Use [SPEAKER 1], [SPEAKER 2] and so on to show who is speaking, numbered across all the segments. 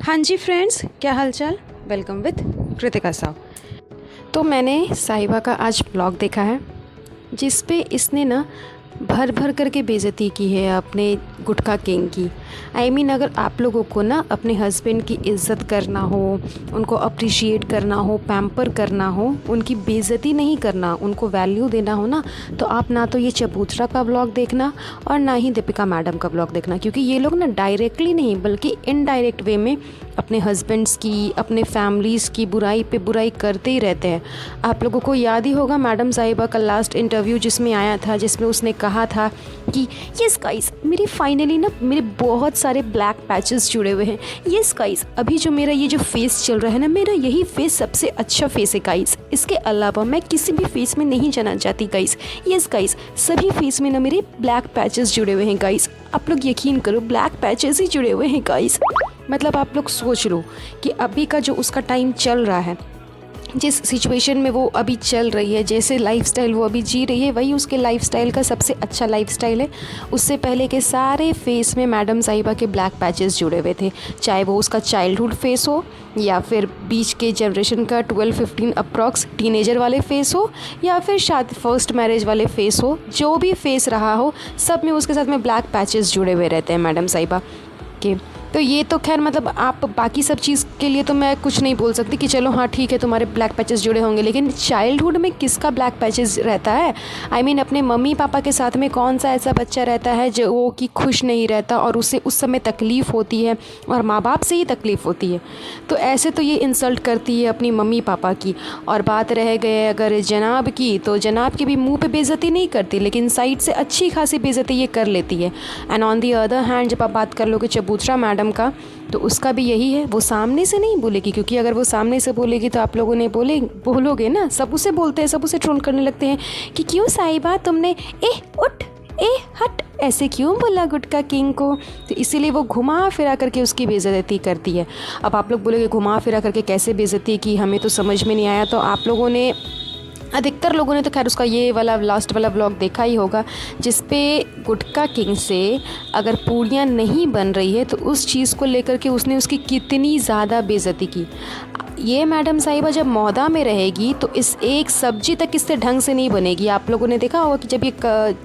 [SPEAKER 1] हाँ जी फ्रेंड्स, क्या हालचाल। Welcome with Kritika Sao. तो मैंने साहिबा का आज ब्लॉग देखा है जिस पे इसने ना भर भर करके बेइज्जती की है अपने गुटखा किंग की। अगर आप लोगों को ना अपने हस्बैंड की इज़्ज़त करना हो, उनको अप्रिशिएट करना हो, पैम्पर करना हो, उनकी बेइज्जती नहीं करना, उनको वैल्यू देना हो ना, तो आप ना तो ये चबूतरा का ब्लॉग देखना और ना ही दीपिका मैडम का ब्लॉग देखना, क्योंकि ये लोग ना डायरेक्टली नहीं बल्कि इनडायरेक्ट वे में अपने हस्बैंड्स की, अपने फैमिलीज़ की बुराई पे बुराई करते ही रहते हैं। आप लोगों को याद ही होगा मैडम साहिबा का लास्ट इंटरव्यू जिसमें आया था, जिसमें उसने कहा था कि यस गाइस, मेरे फाइनली ना मेरे बहुत सारे ब्लैक पैचेस जुड़े हुए हैं। यस गाइस, अभी जो मेरा ये जो फेस चल रहा है ना, मेरा यही फेस सबसे अच्छा फेस है गाइस। इसके अलावा मैं किसी भी फेस में नहीं जाना चाहती गाइस। यस गाइस, सभी फेस में ना मेरे ब्लैक पैचेस जुड़े हुए हैं गाइस। आप लोग यकीन करो, ब्लैक पैचेस ही जुड़े हुए हैं गाइस। मतलब आप लोग सोच लो कि अभी का जो उसका टाइम चल रहा है, जिस सिचुएशन में वो अभी चल रही है, जैसे लाइफस्टाइल वो अभी जी रही है, वही उसके लाइफस्टाइल का सबसे अच्छा लाइफस्टाइल है। उससे पहले के सारे फेस में मैडम साहिबा के ब्लैक पैचेस जुड़े हुए थे, चाहे वो उसका चाइल्डहुड फेस हो या फिर बीच के जनरेशन का 12-15 अप्रॉक्स टीनेजर वाले फेस हो या फिर शायद फर्स्ट मैरिज वाले फेस हो। जो भी फेस रहा हो, सब में उसके साथ में ब्लैक पैचेस जुड़े हुए रहते हैं मैडम साहिबा के। तो ये तो खैर मतलब आप बाकी सब चीज़ के लिए तो मैं कुछ नहीं बोल सकती कि चलो हाँ ठीक है तुम्हारे ब्लैक पैचेस जुड़े होंगे, लेकिन चाइल्डहुड में किसका ब्लैक पैचेस रहता है? अपने मम्मी पापा के साथ में कौन सा ऐसा बच्चा रहता है जो वो कि खुश नहीं रहता और उसे उस समय तकलीफ़ होती है और माँ बाप से ही तकलीफ़ होती है। तो ऐसे तो ये इंसल्ट करती है अपनी मम्मी पापा की। और बात रह गए अगर जनाब की, तो जनाब की भी मुँह पर बेइज्जती नहीं करती, लेकिन साइड से अच्छी खासी बेइज्जती ये कर लेती है। And on the other hand जब आप बात कर लोगे चबूतरा मैडम का, तो उसका भी यही है, वो सामने से नहीं बोलेगी, क्योंकि अगर वो सामने से बोलेगी तो आप लोगों ने बोलोगे ना, सब उसे बोलते हैं, सब उसे ट्रोल करने लगते हैं कि क्यों साहिबा तुमने उठ हट ऐसे क्यों बोला गुटखा किंग को। तो इसीलिए वो घुमा फिरा करके उसकी बेइज्जती करती है। अब आप लोग बोलोगे घुमा फिरा करके कैसे बेइज्जती की, हमें तो समझ में नहीं आया। तो आप लोगों ने, अधिकतर लोगों ने तो खैर उसका ये वाला लास्ट वाला ब्लॉग देखा ही होगा, जिस पे गुटखा किंग से अगर पूड़ियाँ नहीं बन रही है तो उस चीज़ को लेकर के उसने उसकी कितनी ज़्यादा बेइज्जती की। ये मैडम साहिबा जब मौदा में रहेगी तो इस एक सब्जी तक इससे ढंग से नहीं बनेगी। आप लोगों ने देखा होगा कि जब ये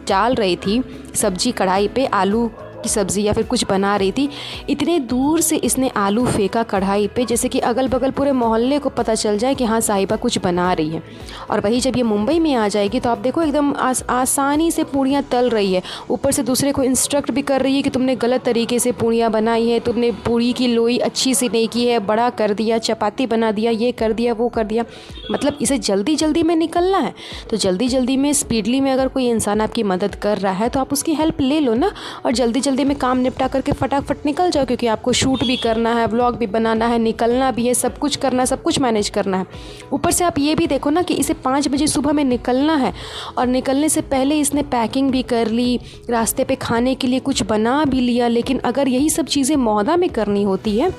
[SPEAKER 1] डाल रही थी सब्जी कढ़ाई पे, आलू की सब्ज़ी या फिर कुछ बना रही थी, इतने दूर से इसने आलू फेंका कढ़ाई पे जैसे कि अगल बगल पूरे मोहल्ले को पता चल जाए कि हाँ साहिबा कुछ बना रही है। और वही जब ये मुंबई में आ जाएगी तो आप देखो एकदम आसानी से पूड़ियाँ तल रही है, ऊपर से दूसरे को इंस्ट्रक्ट भी कर रही है कि तुमने गलत तरीके से पूड़ियाँ बनाई है, तुमने पूड़ी की लोई अच्छी से नहीं की है, बड़ा कर दिया, चपाती बना दिया, ये कर दिया, वो कर दिया। मतलब इसे जल्दी जल्दी में निकलना है, तो जल्दी जल्दी में स्पीडली में अगर कोई इंसान आपकी मदद कर रहा है तो आप उसकी हेल्प ले लो ना, और जल्दी जल्दी में काम निपटा करके फटाफट निकल जाओ, क्योंकि आपको शूट भी करना है, व्लॉग भी बनाना है, निकलना भी है, सब कुछ करना है, सब कुछ मैनेज करना है। ऊपर से आप ये भी देखो ना कि इसे 5 बजे सुबह में निकलना है और निकलने से पहले इसने पैकिंग भी कर ली, रास्ते पे खाने के लिए कुछ बना भी लिया। लेकिन अगर यही सब चीज़ें मौदा में करनी होती है,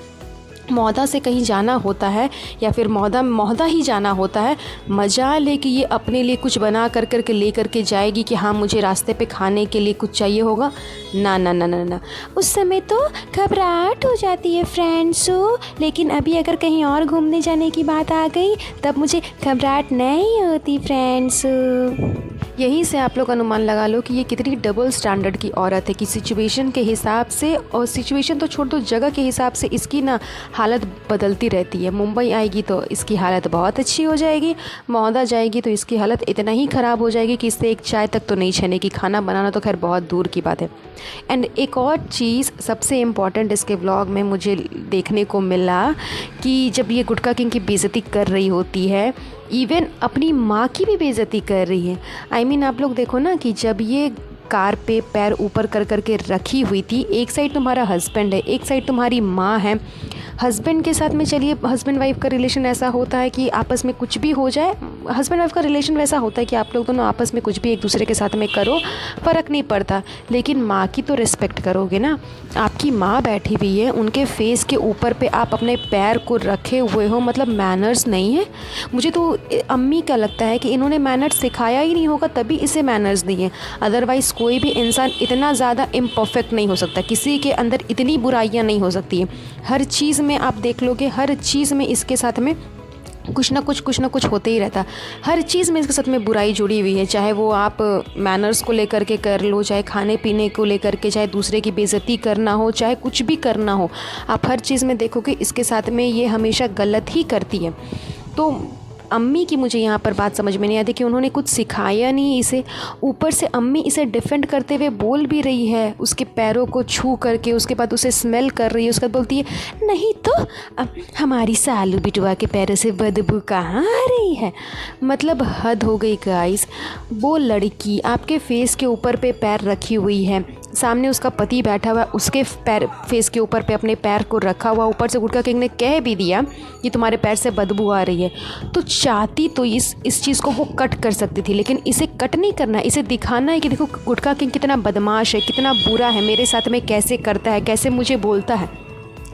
[SPEAKER 1] मौदा से कहीं जाना होता है या फिर मौदा ही जाना होता है, मजा लेके ये अपने लिए कुछ बना कर करके ले करके जाएगी कि हाँ मुझे रास्ते पे खाने के लिए कुछ चाहिए होगा। ना ना ना ना ना, उस समय तो घबराहट हो जाती है फ्रेंड्स। लेकिन अभी अगर कहीं और घूमने जाने की बात आ गई तब मुझे घबराहट नहीं होती फ्रेंड्स। यहीं से आप लोग अनुमान लगा लो कि ये कितनी डबल स्टैंडर्ड की औरत है कि सिचुएशन के हिसाब से, और सिचुएशन तो छोड़ दो, जगह के हिसाब से इसकी ना हालत बदलती रहती है। मुंबई आएगी तो इसकी हालत बहुत अच्छी हो जाएगी, मौदा जाएगी तो इसकी हालत इतना ही ख़राब हो जाएगी कि इससे एक चाय तक तो नहीं छनेगी। खाना बनाना तो खैर बहुत दूर की बात है। एंड एक और चीज़ सबसे इम्पॉर्टेंट इसके व्लॉग में मुझे देखने को मिला कि जब ये गुटखा किंग की बेइज्जती कर रही होती है, इवन अपनी माँ की भी बेइज्जती कर रही है। आप लोग देखो ना कि जब ये कार पे पैर ऊपर कर करके रखी हुई थी, एक साइड तुम्हारा हस्बैंड है, एक साइड तुम्हारी माँ है। हस्बैंड के साथ में, चलिए हस्बैंड वाइफ का रिलेशन ऐसा होता है कि आपस में कुछ भी हो जाए, हस्बैंड वाइफ का रिलेशन वैसा होता है कि आप लोग दोनों आपस में कुछ भी एक दूसरे के साथ में करो, फ़र्क नहीं पड़ता। लेकिन माँ की तो रिस्पेक्ट करोगे ना। आपकी माँ बैठी हुई है, उनके फेस के ऊपर पे आप अपने पैर को रखे हुए हो, मतलब मैनर्स नहीं है। मुझे तो अम्मी का लगता है कि इन्होंने मैनर्स सिखाया ही नहीं होगा, तभी इसे मैनर्स नहीं है। अदरवाइज़ कोई भी इंसान इतना ज़्यादा इम्परफेक्ट नहीं हो सकता, किसी के अंदर इतनी बुराइयाँ नहीं हो सकती हैं। हर चीज़ में आप देख लोगे हर चीज़ में इसके साथ में कुछ ना कुछ होते ही रहता। हर चीज़ में इसके साथ में बुराई जुड़ी हुई है, चाहे वो आप मैनर्स को लेकर के कर लो, चाहे खाने पीने को लेकर के, चाहे दूसरे की बेइज्जती करना हो, चाहे कुछ भी करना हो, आप हर चीज़ में देखोगे इसके साथ में ये हमेशा गलत ही करती है। तो अम्मी की मुझे यहाँ पर बात समझ में नहीं आती कि उन्होंने कुछ सिखाया नहीं इसे, ऊपर से अम्मी इसे डिफेंड करते हुए बोल भी रही है, उसके पैरों को छू करके, उसके बाद उसे स्मेल कर रही है, उसके बाद बोलती है नहीं तो हमारी सालू बिटवा के पैरों से बदबू कहाँ आ रही है। मतलब हद हो गई गाइस। वो लड़की आपके फेस के ऊपर पे पैर रखी हुई है, सामने उसका पति बैठा हुआ है, उसके फेस के ऊपर पे अपने पैर को रखा हुआ, ऊपर से गुटखा किंग ने कह भी दिया कि तुम्हारे पैर से बदबू आ रही है। तो चाहती तो इस चीज़ को वो कट कर सकती थी, लेकिन इसे कट नहीं करना है, इसे दिखाना है कि देखो गुटखा किंग कितना बदमाश है, कितना बुरा है, मेरे साथ में कैसे करता है, कैसे मुझे बोलता है।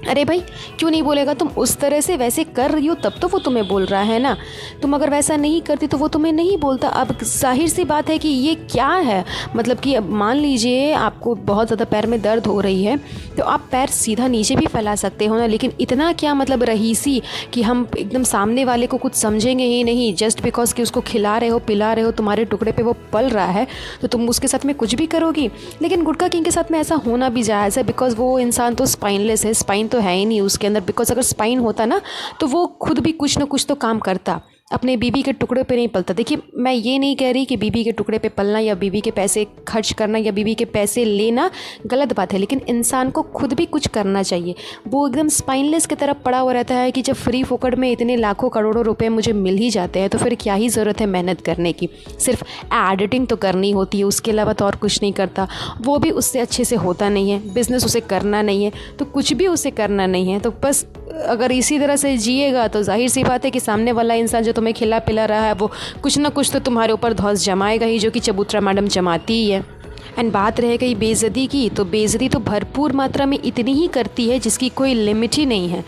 [SPEAKER 1] अरे भाई क्यों नहीं बोलेगा, तुम उस तरह से वैसे कर रही हो तब तो वो तुम्हें बोल रहा है ना। तुम अगर वैसा नहीं करती तो वो तुम्हें नहीं बोलता। अब जाहिर सी बात है कि ये क्या है, मतलब कि अब मान लीजिए आपको बहुत ज़्यादा पैर में दर्द हो रही है तो आप पैर सीधा नीचे भी फैला सकते हो ना, लेकिन इतना क्या मतलब रहीसी कि हम एकदम सामने वाले को कुछ समझेंगे ही नहीं, जस्ट बिकॉज कि उसको खिला रहे हो पिला रहे हो, तुम्हारे टुकड़े पे वो पल रहा है तो तुम उसके साथ में कुछ भी करोगी। लेकिन गुटखा किंग के साथ में ऐसा होना भी जायज़ है, बिकॉज वो इंसान तो स्पाइनलेस है, स्पाइन तो है ही नहीं उसके अंदर। बिकॉज अगर स्पाइन होता ना तो वो खुद भी कुछ ना कुछ तो काम करता, अपने बीवी के टुकड़े पे नहीं पलता। देखिए मैं ये नहीं कह रही कि बीवी के टुकड़े पे पलना या बीवी के पैसे खर्च करना या बीवी के पैसे लेना गलत बात है, लेकिन इंसान को खुद भी कुछ करना चाहिए। वो एकदम स्पाइनलेस की तरफ पड़ा हुआ रहता है कि जब फ्री फोकट में इतने लाखों करोड़ों रुपए मुझे मिल ही जाते हैं तो फिर क्या ही ज़रूरत है मेहनत करने की। सिर्फ एडिटिंग तो करनी होती है, उसके अलावा तो और कुछ नहीं करता। वो भी उससे अच्छे से होता नहीं है, बिज़नेस उसे करना नहीं है, तो कुछ भी उसे करना नहीं है। तो बस अगर इसी तरह से जिएगा तो जाहिर सी बात है कि सामने वाला इंसान जो तुम्हें खिला पिला रहा है वो कुछ ना कुछ तो तुम्हारे ऊपर धौंस जमाएगा ही, जो कि चबूतरा मैडम जमाती ही है। एंड बात रह गई बेइज्जती की, तो बेइज्जती तो भरपूर मात्रा में इतनी ही करती है जिसकी कोई लिमिट ही नहीं है।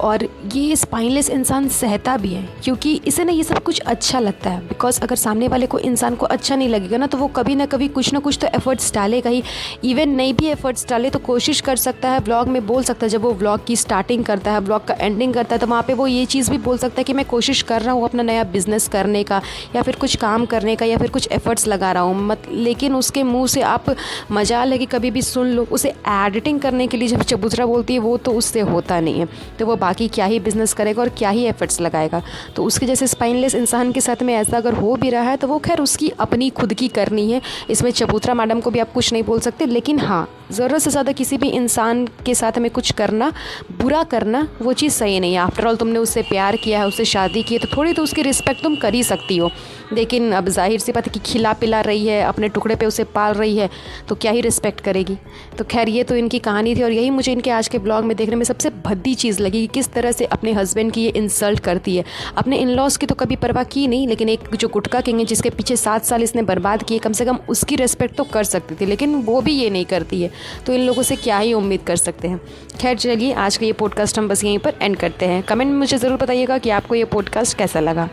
[SPEAKER 1] और ये स्पाइनलेस इंसान सहता भी है क्योंकि इसे ना ये सब कुछ अच्छा लगता है। बिकॉज अगर सामने वाले को इंसान को अच्छा नहीं लगेगा ना तो वो कभी ना कभी कुछ ना कुछ तो एफर्ट्स डालेगा ही। इवन नहीं भी एफर्ट्स डाले तो कोशिश कर सकता है, व्लॉग में बोल सकता है, जब वो व्लॉग की स्टार्टिंग करता है, व्लॉग का एंडिंग करता है, तो वहाँ पे वो ये चीज़ भी बोल सकता है कि मैं कोशिश कर रहा हूँ अपना नया बिजनेस करने का या फिर कुछ काम करने का या फिर कुछ एफर्ट्स लगा रहा हूँ लेकिन उसके मुँह से आप मजाल है कि कभी भी सुन लो, उसे एडिटिंग करने के लिए जब चबूतरा बोलती है वो तो उससे होता नहीं है, तो वो बाकी क्या ही बिजनेस करेगा और क्या ही एफर्ट्स लगाएगा। तो उसके जैसे स्पाइनलेस इंसान के साथ में ऐसा अगर हो भी रहा है तो वो खैर उसकी अपनी खुद की करनी है, इसमें चबूतरा मैडम को भी आप कुछ नहीं बोल सकते। लेकिन हाँ, ज़रूरत से ज़्यादा किसी भी इंसान के साथ में कुछ करना, बुरा करना, वो चीज़ सही नहीं है। आफ्टर ऑल तुमने उससे प्यार किया है, उससे शादी की है, तो थोड़ी तो उसकी रिस्पेक्ट तुम कर ही सकती हो। लेकिन अब जाहिर सी बात है कि खिला पिला रही है, अपने टुकड़े पे उसे पाल रही है, तो क्या ही रिस्पेक्ट करेगी। तो खैर ये तो इनकी कहानी थी और यही मुझे इनके आज के ब्लॉग में देखने में सबसे भद्दी चीज़ लगी कि किस तरह से अपने हस्बैंड की ये इंसल्ट करती है। अपने इन लॉज की तो कभी परवाह की नहीं, लेकिन एक जो गुटखा किंग है जिसके पीछे 7 साल इसने बर्बाद किए, कम से कम उसकी रिस्पेक्ट तो कर सकती थी, लेकिन वो भी ये नहीं करती है। तो इन लोगों से क्या ही उम्मीद कर सकते हैं। खैर चलिए, आज का ये पॉडकास्ट हम बस यहीं पर एंड करते हैं। कमेंट में मुझे ज़रूर बताइएगा कि आपको ये पॉडकास्ट कैसा लगा।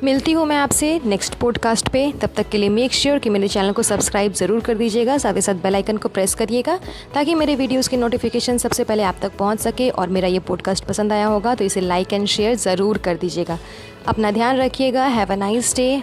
[SPEAKER 1] मिलती हूँ मैं आपसे नेक्स्ट पॉडकास्ट पे। तब तक के लिए मेक श्योर कि मेरे चैनल को सब्सक्राइब ज़रूर कर दीजिएगा, साथ ही साथ बेल आइकन को प्रेस करिएगा ताकि मेरे वीडियोस की नोटिफिकेशन सबसे पहले आप तक पहुँच सके। और मेरा ये पॉडकास्ट पसंद आया होगा तो इसे लाइक एंड शेयर ज़रूर कर दीजिएगा। अपना ध्यान रखिएगा। Have a nice day.